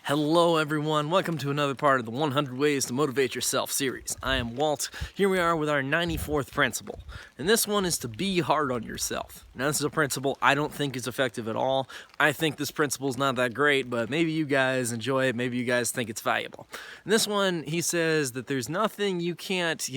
Hello everyone, welcome to another part of the 100 Ways to Motivate Yourself series. I am Walt. Here we are with our 94th principle, and this one is to be hard on yourself. Now this is a principle I don't think is effective at all. I think this principle is not that great, but maybe you guys enjoy it, maybe you guys think it's valuable. In this one, he says that there's nothing you can't,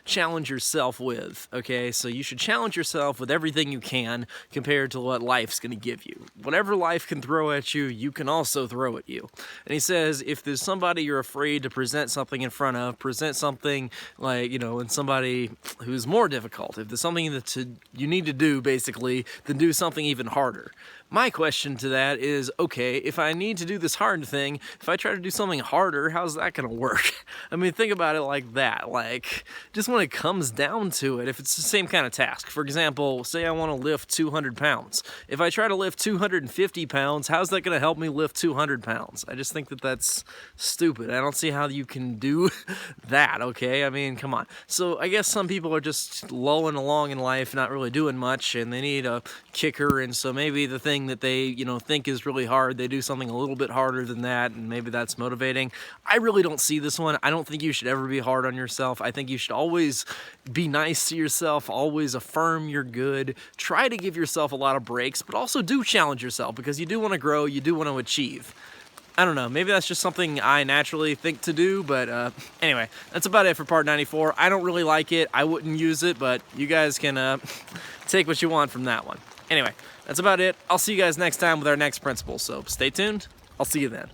challenge yourself with, okay? So you should challenge yourself with everything you can compared to what life's gonna give you. Whatever life can throw at you, you can also throw at you. And he says, if there's somebody you're afraid to present something in front of, present something like, in somebody who's more difficult. If there's something that you need to do, basically, then do something even harder. My question to that is, okay, if I need to do this hard thing, if I try to do something harder, how's that gonna work? I mean, think about it like that. Like, just when it comes down to it, if it's the same kind of task. For example, say I wanna lift 200 pounds. If I try to lift 250 pounds, how's that gonna help me lift 200 pounds? I just think that that's stupid. I don't see how you can do that, okay? I mean, come on. So I guess some people are just lulling along in life, not really doing much, and they need a kicker, and so maybe the thing that they think is really hard, they do something a little bit harder than that, and maybe that's motivating. I really don't see this one. I don't think you should ever be hard on yourself. I think you should always be nice to yourself, always affirm you're good, try to give yourself a lot of breaks, but also do challenge yourself because you do want to grow, you do want to achieve. I don't know, maybe that's just something I naturally think to do, but anyway, that's about it for part 94. I don't really like it, I wouldn't use it, but you guys can take what you want from that one. Anyway, that's about it. I'll see you guys next time with our next principle, so stay tuned. I'll see you then.